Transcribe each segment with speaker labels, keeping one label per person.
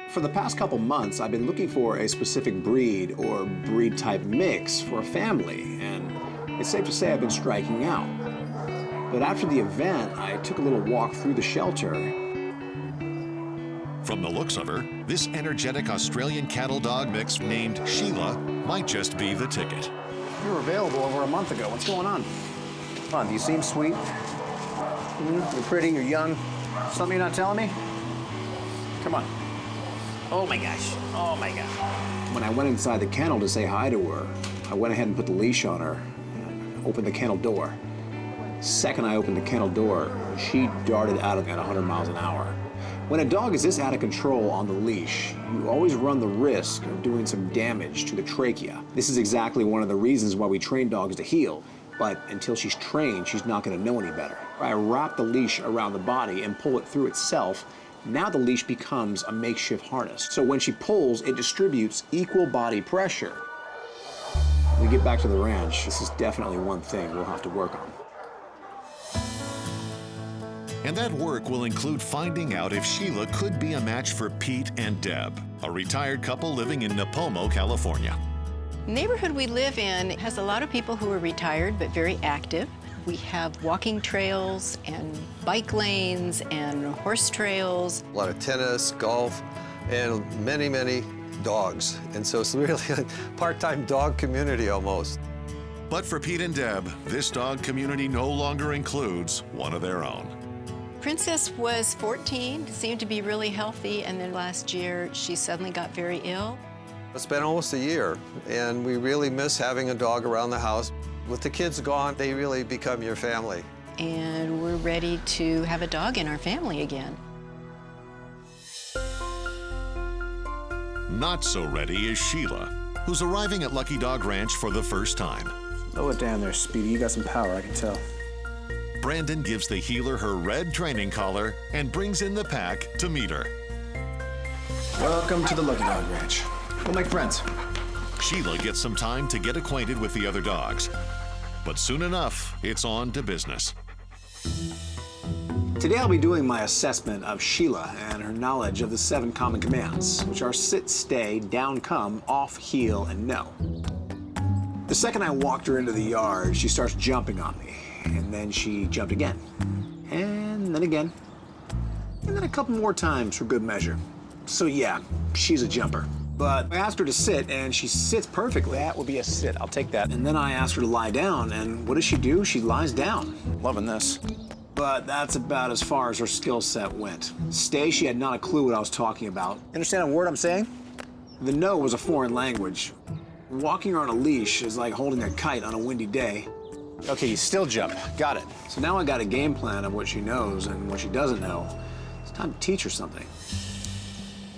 Speaker 1: For the past couple months, I've been looking for a specific breed or breed type mix for a family, and it's safe to say I've been striking out. But after the event, I took a little walk through the shelter.
Speaker 2: From the looks of her, this energetic Australian cattle dog mix named Sheela might just be the ticket.
Speaker 1: You were available over a month ago. What's going on? Come on, you seem sweet. You're pretty, you're young. Something you're not telling me? Come on. Oh my gosh, oh my God. When I went inside the kennel to say hi to her, I went ahead and put the leash on her and opened the kennel door. Second I opened the kennel door, she darted out of it at 100 miles an hour. When a dog is this out of control on the leash, you always run the risk of doing some damage to the trachea. This is exactly one of the reasons why we train dogs to heel, but until she's trained, she's not gonna know any better. I wrap the leash around the body and pull it through itself. Now the leash becomes a makeshift harness. So when she pulls, it distributes equal body pressure. When we get back to the ranch, this is definitely one thing we'll have to work on.
Speaker 2: And that work will include finding out if Sheela could be a match for Pete and Deb, a retired couple living in Napomo, California.
Speaker 3: The neighborhood we live in has a lot of people who are retired but very active. We have walking trails and bike lanes and horse trails.
Speaker 4: A lot of tennis, golf, and many, many dogs. And so it's really a part-time dog community almost.
Speaker 2: But for Pete and Deb, this dog community no longer includes one of their own.
Speaker 3: Princess was 14, seemed to be really healthy, and then last year she suddenly got very ill.
Speaker 4: It's been almost a year, and we really miss having a dog around the house. With the kids gone, they really become your family.
Speaker 3: And we're ready to have a dog in our family again.
Speaker 2: Not so ready is Sheela, who's arriving at Lucky Dog Ranch for the first time.
Speaker 1: Lower it down there, Speedy. You got some power, I can tell.
Speaker 2: Brandon gives the heeler her red training collar and brings in the pack to meet her.
Speaker 1: Welcome to the Lucky Dog Ranch. We'll make friends.
Speaker 2: Sheela gets some time to get acquainted with the other dogs. But soon enough, it's on to business.
Speaker 1: Today I'll be doing my assessment of Sheela and her knowledge of the 7 common commands, which are sit, stay, down, come, off, heel, and no. The second I walked her into the yard, she starts jumping on me, and then she jumped again, and then again, and then a couple more times for good measure. So yeah, she's a jumper. But I asked her to sit, and she sits perfectly. That would be a sit. I'll take that. And then I asked her to lie down, and what does she do? She lies down. Loving this. But that's about as far as her skill set went. Stay, she had not a clue what I was talking about. Understand a word I'm saying? The no was a foreign language. Walking her on a leash is like holding a kite on a windy day. Okay, you still jump. Got it. So now I got a game plan of what she knows and what she doesn't know. It's time to teach her something.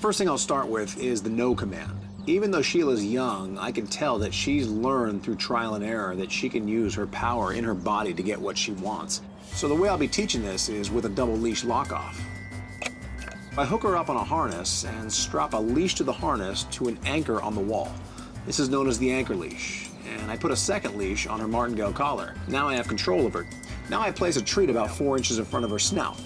Speaker 1: First thing I'll start with is the no command. Even though Sheila's young, I can tell that she's learned through trial and error that she can use her power in her body to get what she wants. So the way I'll be teaching this is with a double leash lock-off. I hook her up on a harness and strap a leash to the harness to an anchor on the wall. This is known as the anchor leash. And I put a second leash on her martingale collar. Now I have control of her. Now I place a treat about 4 inches in front of her snout.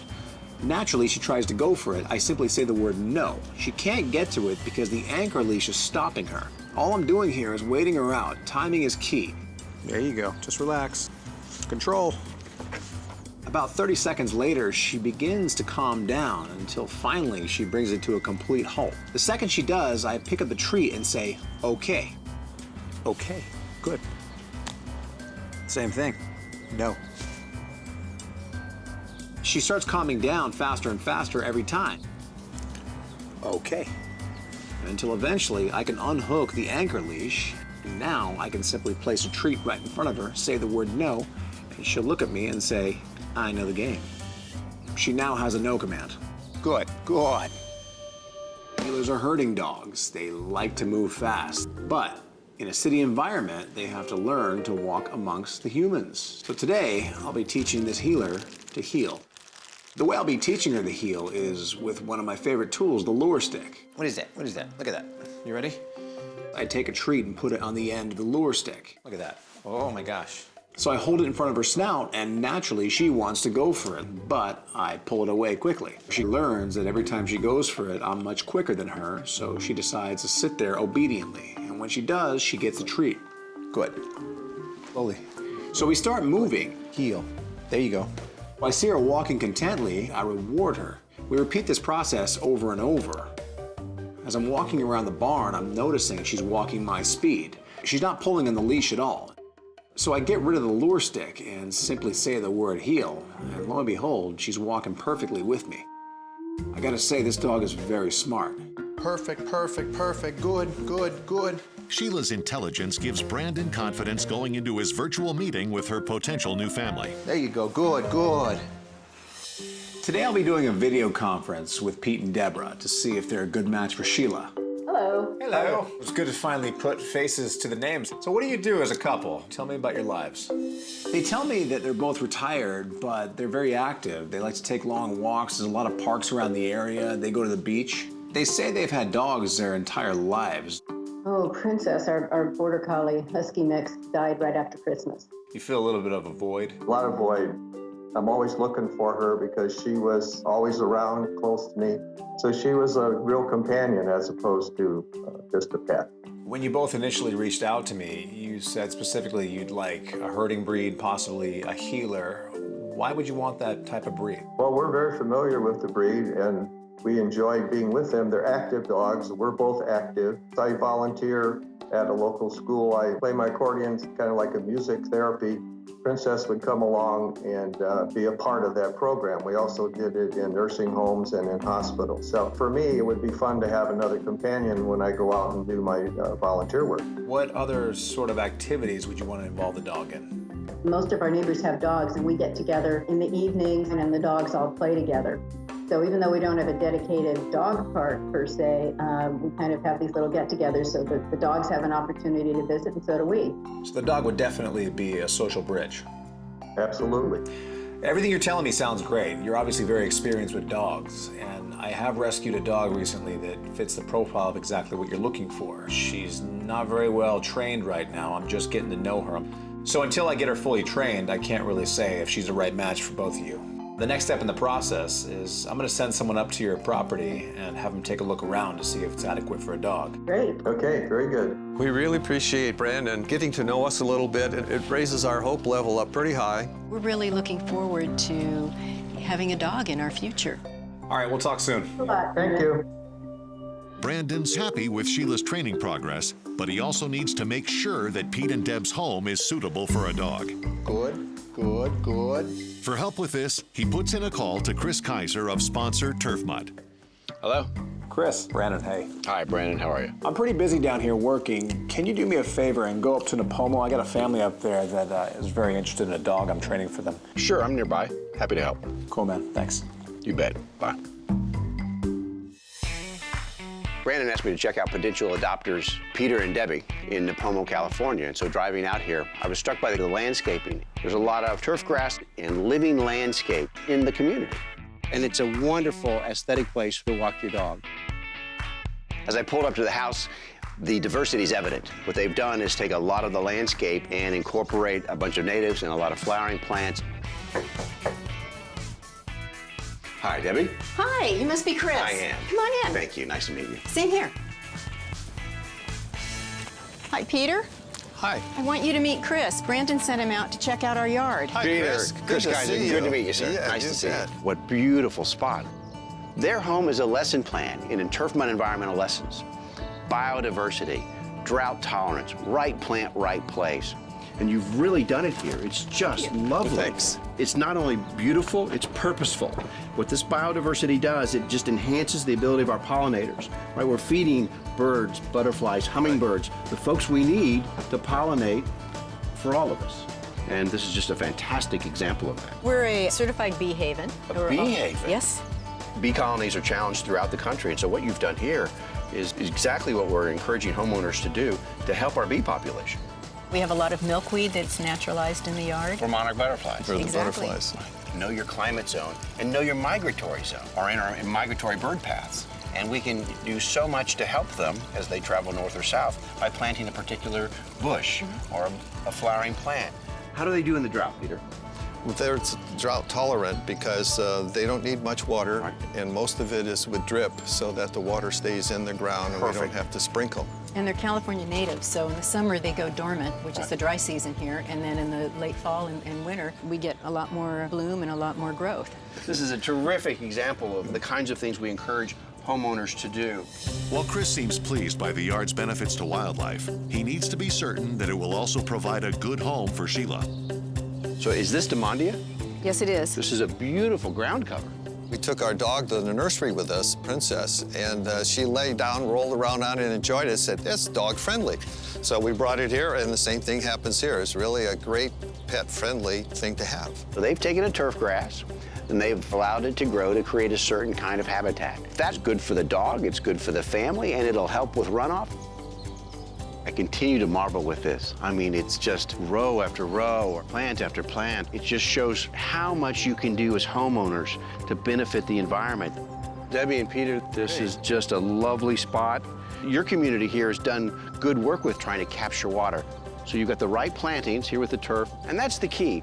Speaker 1: Naturally, she tries to go for it. I simply say the word no. She can't get to it because the anchor leash is stopping her. All I'm doing here is waiting her out. Timing is key. There you go. Just relax. Control. About 30 seconds later, she begins to calm down until finally she brings it to a complete halt. The second she does, I pick up the treat and say, okay. Okay, good. Same thing. No. She starts calming down faster and faster every time. Okay. Until eventually I can unhook the anchor leash, and now I can simply place a treat right in front of her, say the word no, and she'll look at me and say, I know the game. She now has a no command. Good, good. Heelers are herding dogs. They like to move fast, but in a city environment, they have to learn to walk amongst the humans. So today, I'll be teaching this heeler to heel. The way I'll be teaching her to heel is with one of my favorite tools, the lure stick. What is that? What is that? Look at that. You ready? I take a treat and put it on the end of the lure stick. Look at that. Oh my gosh. So I hold it in front of her snout, and naturally she wants to go for it, but I pull it away quickly. She learns that every time she goes for it, I'm much quicker than her, so she decides to sit there obediently. And when she does, she gets a treat. Good. Slowly. So we start moving.
Speaker 5: Heel. There you go.
Speaker 1: While I see her walking contently, I reward her. We repeat this process over and over. As I'm walking around the barn, I'm noticing she's walking my speed. She's not pulling on the leash at all. So I get rid of the lure stick and simply say the word heel, and lo and behold, she's walking perfectly with me. I gotta say, this dog is very smart.
Speaker 5: Perfect, perfect, perfect. Good, good, good.
Speaker 2: Sheila's intelligence gives Brandon confidence going into his virtual meeting with her potential new family.
Speaker 5: There you go. Good, good.
Speaker 1: Today I'll be doing a video conference with Pete and Deborah to see if they're a good match for Sheela.
Speaker 6: Hello.
Speaker 1: Hello. It's good to finally put faces to the names. So what do you do as a couple? Tell me about your lives. They tell me that they're both retired, but they're very active. They like to take long walks. There's a lot of parks around the area. They go to the beach. They say they've had dogs their entire lives.
Speaker 6: Oh, Princess, our border collie husky mix died right after Christmas.
Speaker 1: You feel a little bit of a void?
Speaker 7: A lot of void. I'm always looking for her because she was always around, close to me. So she was a real companion as opposed to just a pet.
Speaker 1: When you both initially reached out to me, you said specifically you'd like a herding breed, possibly a healer. Why would you want that type of breed?
Speaker 7: Well, we're very familiar with the breed and we enjoy being with them. They're active dogs. We're both active. I volunteer at a local school. I play my accordion, kind of like a music therapy. Princess would come along and be a part of that program. We also did it in nursing homes and in hospitals. So for me, it would be fun to have another companion when I go out and do my volunteer work.
Speaker 1: What other sort of activities would you want to involve the dog in?
Speaker 6: Most of our neighbors have dogs, and we get together in the evenings, and then the dogs all play together. So even though we don't have a dedicated dog park per se, we kind of have these little get-togethers so that the dogs have an opportunity to visit, and so do we.
Speaker 1: So the dog would definitely be a social bridge.
Speaker 7: Absolutely.
Speaker 1: Everything you're telling me sounds great. You're obviously very experienced with dogs, and I have rescued a dog recently that fits the profile of exactly what you're looking for. She's not very well trained right now. I'm just getting to know her. So until I get her fully trained, I can't really say if she's the right match for both of you. The next step in the process is I'm going to send someone up to your property and have them take a look around to see if it's adequate for a dog.
Speaker 6: Great.
Speaker 7: Okay, very good.
Speaker 4: We really appreciate Brandon getting to know us a little bit. It raises our hope level up pretty high.
Speaker 3: We're really looking forward to having a dog in our future.
Speaker 1: All right, we'll talk soon.
Speaker 6: A lot.
Speaker 7: Thank you.
Speaker 2: Brandon's happy with Sheila's training progress, but he also needs to make sure that Pete and Deb's home is suitable for a dog.
Speaker 5: Good, good, good.
Speaker 2: For help with this, he puts in a call to Chris Kaiser of sponsor Turf Mud.
Speaker 8: Hello?
Speaker 1: Chris, Brandon, hey.
Speaker 8: Hi, Brandon. How are you?
Speaker 1: I'm pretty busy down here working. Can you do me a favor and go up to Napomo? I got a family up there that is very interested in a dog. I'm training for them.
Speaker 8: Sure, I'm nearby. Happy to help.
Speaker 1: Cool, man. Thanks.
Speaker 8: You bet. Bye. Brandon asked me to check out potential adopters Peter and Debbie in Napomo, California. And so driving out here, I was struck by the landscaping. There's a lot of turf grass and living landscape in the community.
Speaker 9: And it's a wonderful aesthetic place to walk your dog.
Speaker 8: As I pulled up to the house, the diversity is evident. What they've done is take a lot of the landscape and incorporate a bunch of natives and a lot of flowering plants. Hi, Debbie.
Speaker 3: Hi, you must be Chris.
Speaker 8: I am.
Speaker 3: Come on in.
Speaker 8: Thank you. Nice to meet you.
Speaker 3: Same here. Hi, Peter.
Speaker 5: Hi.
Speaker 3: I want you to meet Chris. Brandon sent him out to check out our yard.
Speaker 5: Hi,
Speaker 8: Peter.
Speaker 5: Chris.
Speaker 8: Chris
Speaker 5: Good to
Speaker 8: Kaiser,
Speaker 5: see you.
Speaker 8: good to meet you, sir.
Speaker 5: Yeah,
Speaker 8: nice
Speaker 5: you
Speaker 8: to see you.
Speaker 5: bet.
Speaker 8: What beautiful spot. Their home is a lesson plan in Turf Mud environmental lessons. Biodiversity, drought tolerance, right plant, right place. And you've really done it here. It's just lovely.
Speaker 5: Thanks.
Speaker 8: It's not only beautiful, it's purposeful. What this biodiversity does, it just enhances the ability of our pollinators. Right? We're feeding birds, butterflies, hummingbirds, the folks we need to pollinate for all of us. And this is just a fantastic example of that.
Speaker 3: We're a certified bee haven.
Speaker 8: A bee haven?
Speaker 3: Yes.
Speaker 8: Bee colonies are challenged throughout the country, and so what you've done here is exactly what we're encouraging homeowners to do to help our bee population.
Speaker 3: We have a lot of milkweed that's naturalized in the yard.
Speaker 8: For monarch butterflies.
Speaker 5: For the
Speaker 3: Exactly.
Speaker 5: butterflies.
Speaker 8: Know your climate zone and know your migratory zone, or in our migratory bird paths. And we can do so much to help them as they travel north or south by planting a particular bush or a flowering plant. How do they do in the drought, Peter?
Speaker 4: They're drought tolerant because they don't need much water, and most of it is with drip so that the water stays in the ground and we don't have to sprinkle.
Speaker 3: And they're California natives, so in the summer they go dormant, which is the dry season here, and then in the late fall and winter, we get a lot more bloom and a lot more growth.
Speaker 8: This is a terrific example of the kinds of things we encourage homeowners to do.
Speaker 2: While Chris seems pleased by the yard's benefits to wildlife, he needs to be certain that it will also provide a good home for Sheela.
Speaker 8: So is this Demondia?
Speaker 3: Yes, it is.
Speaker 8: This is a beautiful ground cover.
Speaker 4: We took our dog to the nursery with us, Princess, and she lay down, rolled around on it, and enjoyed it, said, "It's dog-friendly." So we brought it here, and the same thing happens here. It's really a great pet-friendly thing to have.
Speaker 8: So they've taken a turf grass, and they've allowed it to grow to create a certain kind of habitat. That's good for the dog, it's good for the family, and it'll help with runoff. I continue to marvel with this. I mean, it's just row after row or plant after plant. It just shows how much you can do as homeowners to benefit the environment. Debbie and Peter, this is just a lovely spot. Your community here has done good work with trying to capture water. So you've got the right plantings here with the turf, and that's the key.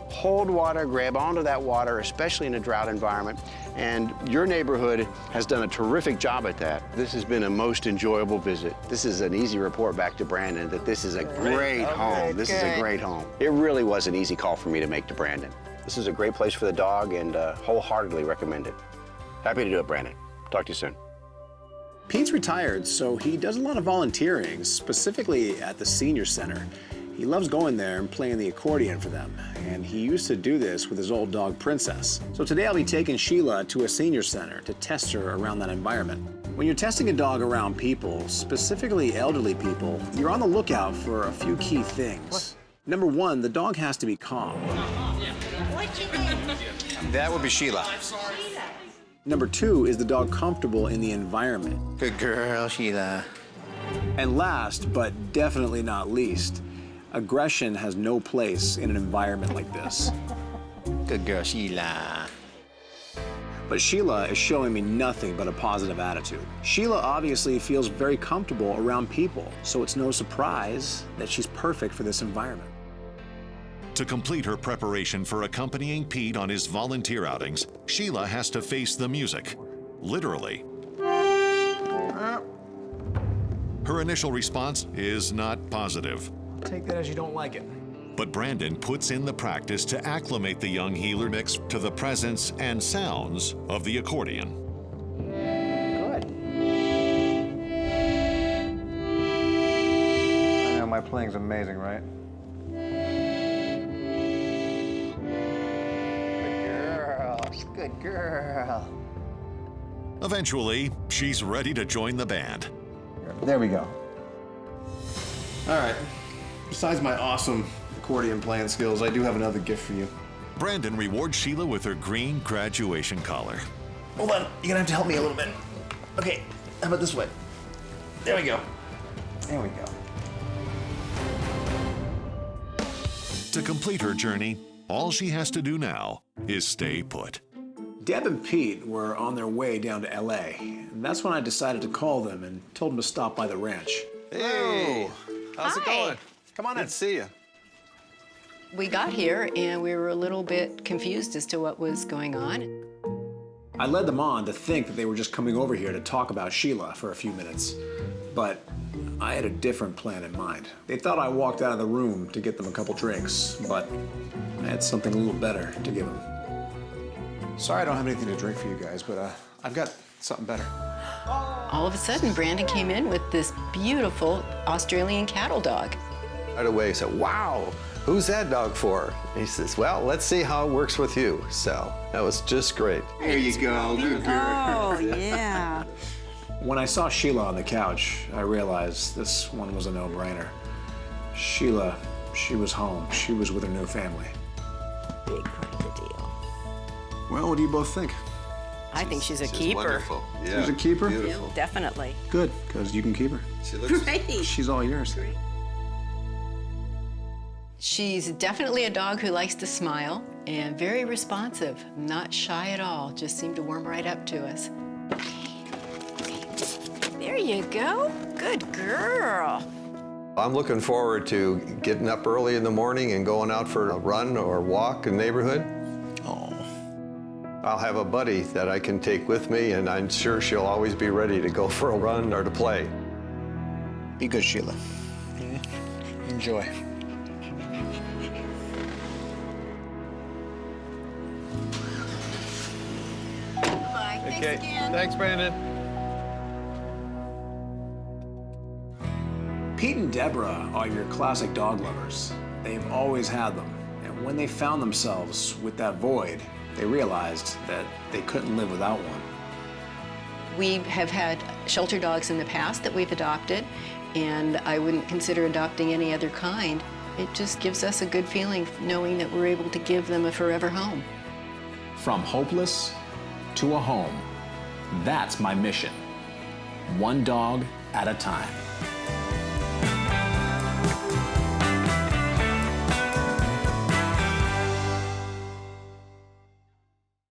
Speaker 8: Hold water, grab onto that water, especially in a drought environment, and your neighborhood has done a terrific job at that. This has been a most enjoyable visit. This is an easy report back to Brandon that this is a great home. This is a great home. It really was an easy call for me to make to Brandon. This is a great place for the dog and wholeheartedly recommend it. Happy to do it, Brandon. Talk to you soon.
Speaker 1: Pete's retired, so he does a lot of volunteering, specifically at the senior center. He loves going there and playing the accordion for them, and he used to do this with his old dog, Princess. So today I'll be taking Sheela to a senior center to test her around that environment. When you're testing a dog around people, specifically elderly people, you're on the lookout for a few key things. Number one, the dog has to be calm.
Speaker 9: That would be Sheela.
Speaker 1: Number two, is the dog comfortable in the environment?
Speaker 9: Good girl, Sheela.
Speaker 1: And last, but definitely not least, aggression has no place in an environment like this.
Speaker 9: Good girl, Sheela.
Speaker 1: But Sheela is showing me nothing but a positive attitude. Sheela obviously feels very comfortable around people, so it's no surprise that she's perfect for this environment.
Speaker 2: To complete her preparation for accompanying Pete on his volunteer outings, Sheela has to face the music, literally. Her initial response is not positive.
Speaker 1: Take that as you don't like it.
Speaker 2: But Brandon puts in the practice to acclimate the young heeler mix to the presence and sounds of the accordion.
Speaker 1: Good.
Speaker 10: I know my playing's amazing, right?
Speaker 9: Good girl.
Speaker 2: Eventually, she's ready to join the band.
Speaker 1: There we go. All right. Besides my awesome accordion playing skills, I do have another gift for you.
Speaker 2: Brandon rewards Sheela with her green graduation collar.
Speaker 1: Hold on, you're gonna have to help me a little bit. Okay, how about this way? There we go. There we go.
Speaker 2: To complete her journey, all she has to do now is stay put.
Speaker 1: Deb and Pete were on their way down to LA, and that's when I decided to call them and told them to stop by the ranch.
Speaker 4: Hey, how's it going?
Speaker 1: Come on in.
Speaker 4: Good to see you.
Speaker 3: We got here and we were a little bit confused as to what was going on.
Speaker 1: I led them on to think that they were just coming over here to talk about Sheela for a few minutes, but I had a different plan in mind. They thought I walked out of the room to get them a couple drinks, but I had something a little better to give them. Sorry I don't have anything to drink for you guys, but I've got something better.
Speaker 3: All of a sudden, Brandon came in with this beautiful Australian cattle dog.
Speaker 4: Right away, he said, "Wow, who's that dog for?" And he says, "Well, let's see how it works with you." So that was just great.
Speaker 8: There you go. Good girl.
Speaker 11: Oh, yeah.
Speaker 1: When I saw Sheela on the couch, I realized this one was a no-brainer. Sheela, she was home. She was with her new family.
Speaker 11: Big part of the deal.
Speaker 1: Well, what do you both think?
Speaker 3: I think she's a keeper.
Speaker 4: Wonderful. Yeah.
Speaker 1: She's a keeper?
Speaker 4: Beautiful.
Speaker 3: Definitely.
Speaker 1: Good, because you can keep her.
Speaker 4: She looks
Speaker 11: Great.
Speaker 1: She's all yours.
Speaker 3: She's definitely a dog who likes to smile and very responsive, not shy at all, just seemed to warm right up to us. There you go. Good girl.
Speaker 4: I'm looking forward to getting up early in the morning and going out for a run or walk in the neighborhood.
Speaker 1: Oh.
Speaker 4: I'll have a buddy that I can take with me, and I'm sure she'll always be ready to go for a run or to play.
Speaker 1: Be good, Sheela.
Speaker 5: Enjoy.
Speaker 3: Bye.
Speaker 10: Okay. Thanks, Brandon.
Speaker 1: Pete and Deborah are your classic dog lovers. They've always had them. And when they found themselves with that void, they realized that they couldn't live without one.
Speaker 3: We have had shelter dogs in the past that we've adopted, and I wouldn't consider adopting any other kind. It just gives us a good feeling knowing that we're able to give them a forever home.
Speaker 1: From hopeless to a home. That's my mission. One dog at a time.